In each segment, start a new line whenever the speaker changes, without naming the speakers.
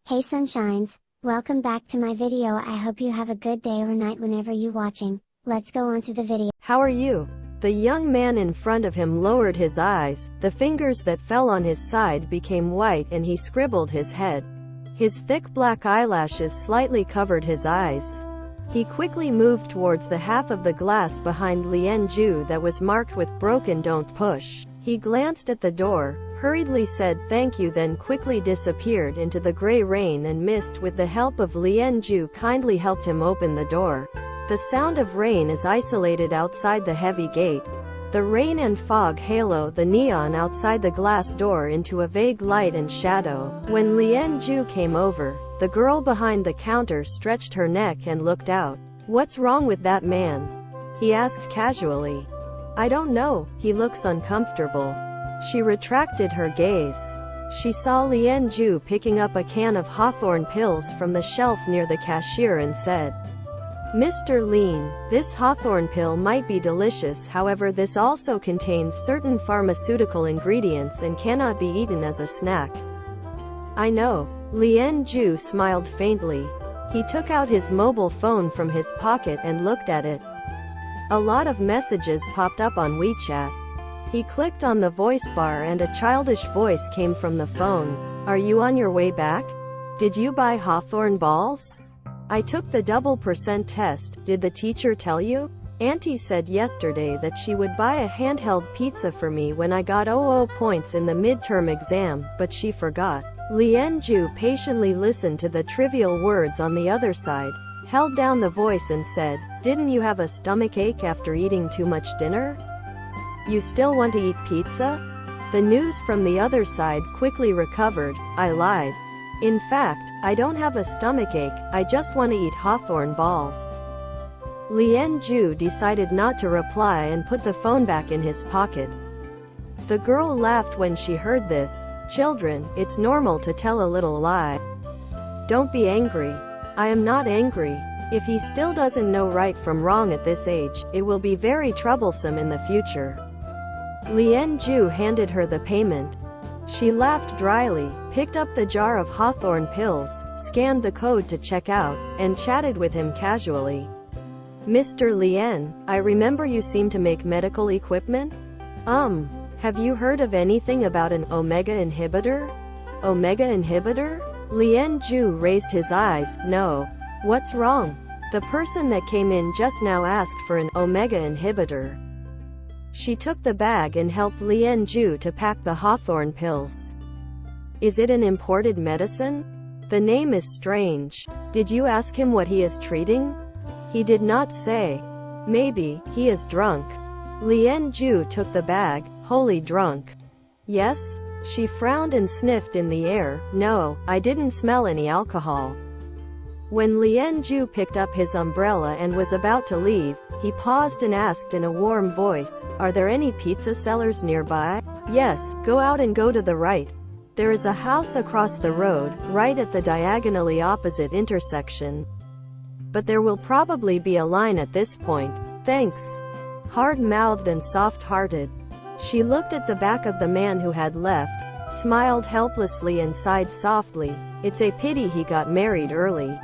Hey sunshines, welcome back to my video. I hope you have a good day or night whenever you watching. Let's go on to the video.
How are you? The young man in front of him lowered his eyes, the fingers that fell on his side became white and he scribbled his head. His thick black eyelashes slightly covered his eyes. He quickly moved towards the half of the glass behind Leen Ju that was marked with broken don't push. He glanced at the door, hurriedly said thank you, then quickly disappeared into the gray rain and mist. With the help of Leen Ju kindly helped him open the door. The sound of rain is isolated outside the heavy gate. The rain and fog halo the neon outside the glass door into a vague light and shadow. When Leen Ju came over, the girl behind the counter stretched her neck and looked out. "What's wrong with that man?" he asked casually. "I don't know, he looks uncomfortable." She retracted her gaze. She saw Leen Ju picking up a can of hawthorn pills from the shelf near the cashier and said, "Mr. Leen, this hawthorn pill might be delicious, however this also contains certain pharmaceutical ingredients and cannot be eaten as a snack." "I know." Leen Ju smiled faintly. He took out his mobile phone from his pocket and looked at it. A lot of messages popped up on WeChat. He clicked on the voice bar and a childish voice came from the phone. "Are you on your way back? Did you buy hawthorn balls? I took the double% test, did the teacher tell you? Auntie said yesterday that she would buy a handheld pizza for me when I got 00 points in the midterm exam, but she forgot." Leen Ju patiently listened to the trivial words on the other side, held down the voice and said, "Didn't you have a stomachache after eating too much dinner? You still want to eat pizza?" The news from the other side quickly recovered. "I lied. In fact, I don't have a stomachache, I just want to eat hawthorn balls." Leen Ju decided not to reply and put the phone back in his pocket. The girl laughed when she heard this. "Children, it's normal to tell a little lie. Don't be angry." "I am not angry. If he still doesn't know right from wrong at this age, it will be very troublesome in the future." Leen Ju handed her the payment. She laughed dryly, picked up the jar of hawthorn pills, scanned the code to check out, and chatted with him casually. "Mr. Leen, I remember you seem to make medical equipment? Have you heard of anything about an omega inhibitor?" "Omega inhibitor?" Leen Ju raised his eyes. "No. What's wrong?" "The person that came in just now asked for an omega inhibitor." She took the bag and helped Leen Ju to pack the hawthorn pills. "Is it an imported medicine? The name is strange. Did you ask him what he is treating?" "He did not say." "Maybe he is drunk." Leen Ju took the bag. "Wholly drunk?" "Yes." She frowned and sniffed in the air. "No, I didn't smell any alcohol." When Leen Ju picked up his umbrella and was about to leave, he paused and asked in a warm voice, "Are there any pizza sellers nearby?" "Yes, go out and go to the right. There is a house across the road, right at the diagonally opposite intersection. But there will probably be a line at this point." "Thanks." Hard-mouthed and soft-hearted. She looked at the back of the man who had left, smiled helplessly and sighed softly. "It's a pity he got married early."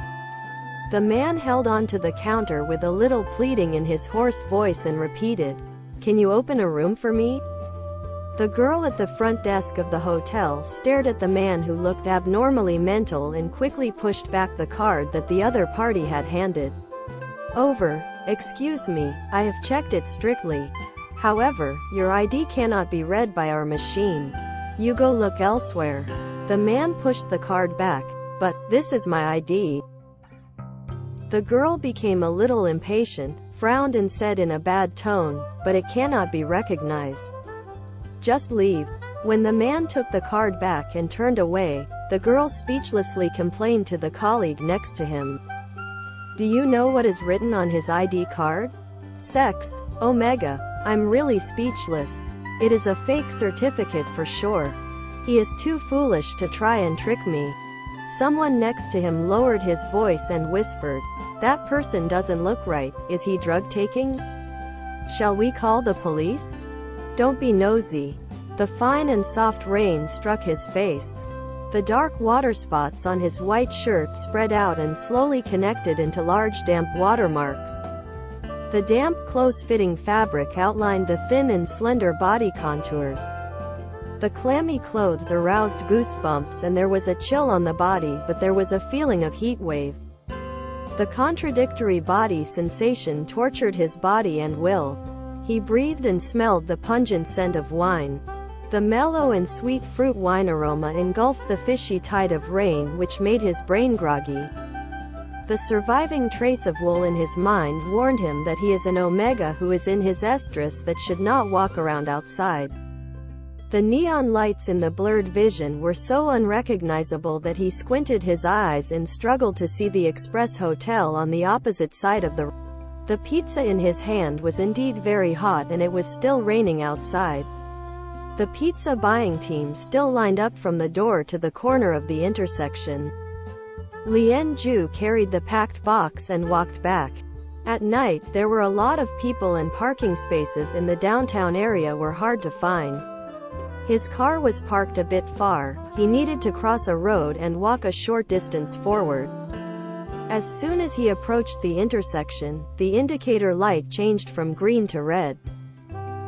The man held on to the counter with a little pleading in his hoarse voice and repeated, "Can you open a room for me?" The girl at the front desk of the hotel stared at the man who looked abnormally mental and quickly pushed back the card that the other party had handed over. "Excuse me, I have checked it strictly. However, your ID cannot be read by our machine. You go look elsewhere." The man pushed the card back. "But, this is my ID." The girl became a little impatient, frowned and said in a bad tone, "But it cannot be recognized. Just leave." When the man took the card back and turned away, the girl speechlessly complained to the colleague next to him. "Do you know what is written on his ID card? Sex, omega. I'm really speechless. It is a fake certificate for sure. He is too foolish to try and trick me." Someone next to him lowered his voice and whispered, "That person doesn't look right. Is he drug-taking? Shall we call the police?" "Don't be nosy." The fine and soft rain struck his face. The dark water spots on his white shirt spread out and slowly connected into large damp watermarks. The damp, close-fitting fabric outlined the thin and slender body contours. The clammy clothes aroused goosebumps and there was a chill on the body, but there was a feeling of heat wave. The contradictory body sensation tortured his body and will. He breathed and smelled the pungent scent of wine. The mellow and sweet fruit wine aroma engulfed the fishy tide of rain, which made his brain groggy. The surviving trace of wool in his mind warned him that he is an omega who is in his estrus that should not walk around outside. The neon lights in the blurred vision were so unrecognizable that he squinted his eyes and struggled to see the Express Hotel on the opposite side of the road. The pizza in his hand was indeed very hot and it was still raining outside. The pizza buying team still lined up from the door to the corner of the intersection. Leen Ju carried the packed box and walked back. At night, there were a lot of people and parking spaces in the downtown area were hard to find. His car was parked a bit far. He needed to cross a road and walk a short distance forward. As soon as he approached the intersection, the indicator light changed from green to red.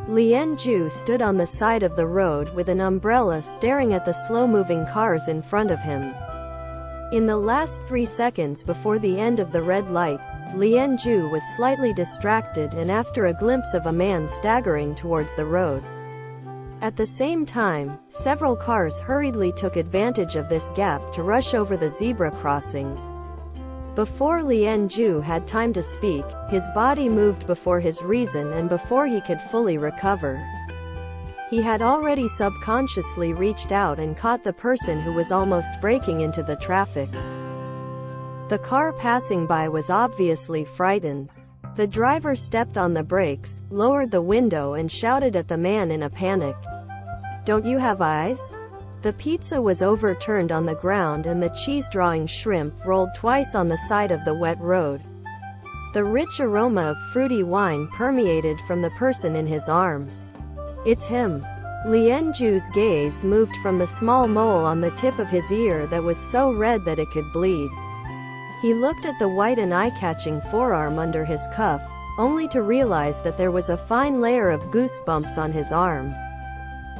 Leen Ju stood on the side of the road with an umbrella staring at the slow-moving cars in front of him. In the last 3 seconds before the end of the red light, Leen Ju was slightly distracted and after a glimpse of a man staggering towards the road. At the same time, several cars hurriedly took advantage of this gap to rush over the zebra crossing. Before Leen Ju had time to speak, his body moved before his reason and before he could fully recover. He had already subconsciously reached out and caught the person who was almost breaking into the traffic. The car passing by was obviously frightened. The driver stepped on the brakes, lowered the window and shouted at the man in a panic. "Don't you have eyes?" The pizza was overturned on the ground and the cheese-drawing shrimp rolled twice on the side of the wet road. The rich aroma of fruity wine permeated from the person in his arms. "It's him." Leen Ju's gaze moved from the small mole on the tip of his ear that was so red that it could bleed. He looked at the white and eye-catching forearm under his cuff, only to realize that there was a fine layer of goosebumps on his arm.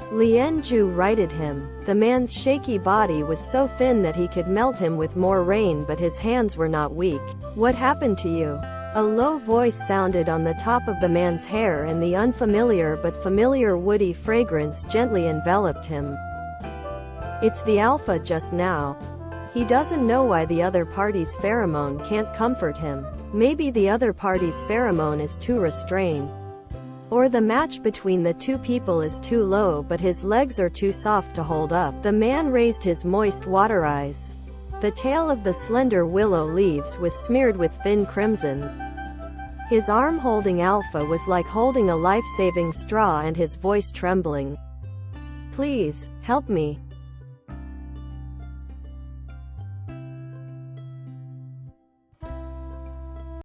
Leen Ju righted him. The man's shaky body was so thin that he could melt him with more rain, but his hands were not weak. "What happened to you?" A low voice sounded on the top of the man's hair and the unfamiliar but familiar woody fragrance gently enveloped him. "It's the alpha just now. He doesn't know why the other party's pheromone can't comfort him. Maybe the other party's pheromone is too restrained. Or the match between the two people is too low but his legs are too soft to hold up." The man raised his moist water eyes. The tail of the slender willow leaves was smeared with thin crimson. His arm holding Alpha was like holding a life-saving straw and his voice trembling. "Please, help me."